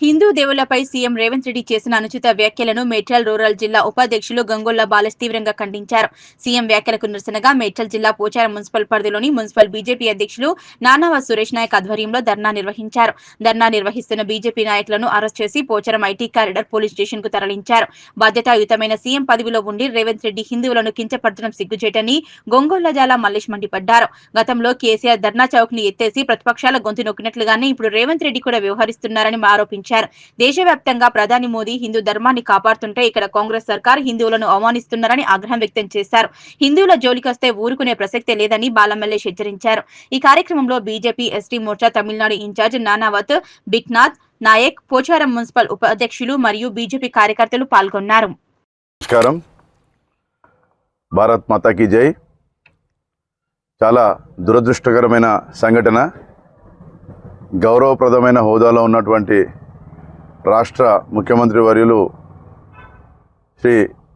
Hindu దేవుళ్లపై CM Revanth Reddy చేసిన అనుచిత వ్యాఖ్యలను మేడ్చల్ రూరల్ జిల్లా ఉపాధ్యక్షులు గంగొల్ల బాలస్ తీవ్రంగా ఖండించారు. సీఎం వ్యాఖ్యలకు నిరసనగా మేడ్చల్ జిల్లా పోచారం మున్సిపల్ పరిధిలోని మున్సిపల్ బీజేపీ అధ్యక్షులు నానావ సురేష్ నాయక్ ఆధ్వర్యంలో ధర్నా నిర్వహించారు. ధర్నా నిర్వహిస్తున్న బీజేపీ నాయకులను అరెస్ట్ చేసి Pocharam IT corridor police station కు తరలించారు. బాధ్యతాయుతమైన సీఎం పదవిలో ఉండి రేవంత్ రెడ్డి హిందువులను కించపరచడం సిగ్గుచేటని గొంగొల్లజాల మల్లేష్ మండిపడ్డారు. గతంలో కేసీఆర్ ధర్నా చౌక్ ని ఎత్తేసి ప్రతిపక్షాల గొంతు నొక్కినట్లుగానే ఇప్పుడు రేవంత్ రెడ్డి కూడా వ్యవహరిస్తున్నారని ఆరోపించారు. దేశవ్యాప్తంగా ప్రధాని మోదీ హిందూ ధర్మాన్ని కాపాడుతుంటే ఇక్కడ కాంగ్రెస్ సర్కార్ హిందువులను అవమానిస్తున్నారని ఆగ్రహం వ్యక్తం చేశారు. హిందువుల జోలికొస్తే ఊరుకునే ప్రసక్తే లేదని బాలమల్లేష్ హెచ్చరించారు. ఈ కార్యక్రమంలో BJP ST Morcha Tamil Nadu incharge Nanavath Biknath Nayak, Pocharam municipal ఉపాధ్యక్షులు మరియు బీజేపీ కార్యకర్తలు పాల్గొన్నారు. నమస్కారం. భారత్ మాతాకి జై. చాలా దురదృష్టకరమైన సంఘటన. గౌరవప్రదమైన హోదాలో ఉన్నటువంటి రాష్ట్ర ముఖ్యమంత్రి వర్యులు శ్రీ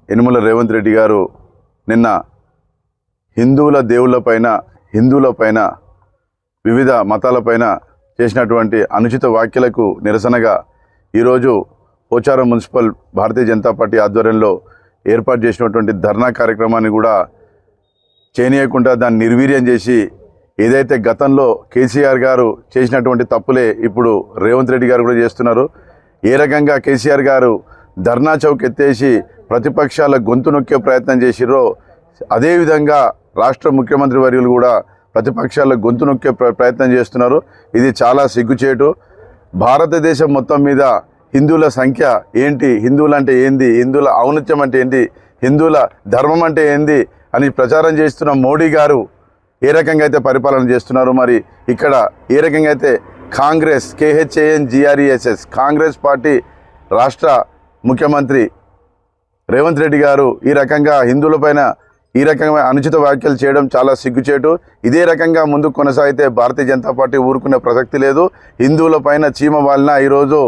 యనుమల రేవంత్ రెడ్డి గారు నిన్న హిందువుల దేవుళ్ళపైన, హిందువులపైన, వివిధ మతాలపైన చేసినటువంటి అనుచిత వ్యాఖ్యలకు నిరసనగా ఈరోజు పోచారం మున్సిపల్ భారతీయ జనతా పార్టీ ఆధ్వర్యంలో ఏర్పాటు చేసినటువంటి ధర్నా కార్యక్రమాన్ని కూడా చేయనీయకుండా దాన్ని నిర్వీర్యం చేసి, ఏదైతే గతంలో కేసీఆర్ గారు చేసినటువంటి తప్పులే ఇప్పుడు రేవంత్ రెడ్డి గారు కూడా చేస్తున్నారు. ఏ రకంగా కేసీఆర్ గారు ధర్నా చౌక్ ఎత్తేసి ప్రతిపక్షాల గొంతు నొక్కే ప్రయత్నం చేసిరో అదేవిధంగా రాష్ట్ర ముఖ్యమంత్రి వర్యులు కూడా ప్రతిపక్షాల గొంతు నొక్కే ప్రయత్నం చేస్తున్నారు. ఇది చాలా సిగ్గుచేటు. భారతదేశం మొత్తం మీద హిందువుల సంఖ్య ఏంటి, హిందువులు అంటే ఏంది, హిందువుల ఔన్నత్యం అంటే ఏంటి, హిందువుల ధర్మం అంటే ఏంది అని ప్రచారం చేస్తున్న మోడీ గారు ఏ రకంగా అయితే పరిపాలన చేస్తున్నారు, మరి ఇక్కడ ఏ రకంగా అయితే కాంగ్రెస్ KHANGRESS కాంగ్రెస్ పార్టీ రాష్ట్ర ముఖ్యమంత్రి రేవంత్ రెడ్డి గారు ఈ రకంగా హిందువులపైన ఈ రకమైన అనుచిత వ్యాఖ్యలు చేయడం చాలా సిగ్గుచేటు. ఇదే రకంగా ముందుకు కొనసాగితే భారతీయ జనతా పార్టీ ఊరుకునే ప్రసక్తి లేదు. హిందువులపైన చీమ వాలిన ఈరోజు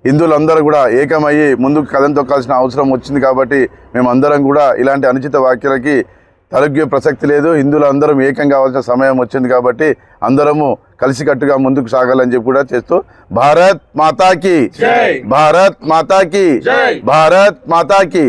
హిందువులందరూ కూడా ఏకమయ్యి ముందుకు కదం తొక్కాల్సిన అవసరం వచ్చింది. కాబట్టి మేమందరం కూడా ఇలాంటి అనుచిత వ్యాఖ్యలకి తలగ్గే ప్రసక్తి లేదు. హిందువులందరం ఏకం కావాల్సిన సమయం వచ్చింది. కాబట్టి అందరము కలిసికట్టుగా ముందుకు సాగాలని చెప్పి కూడా చేస్తూ భారత్ మాతాకి, భారత్ మాతాకి, భారత్ మాతాకి.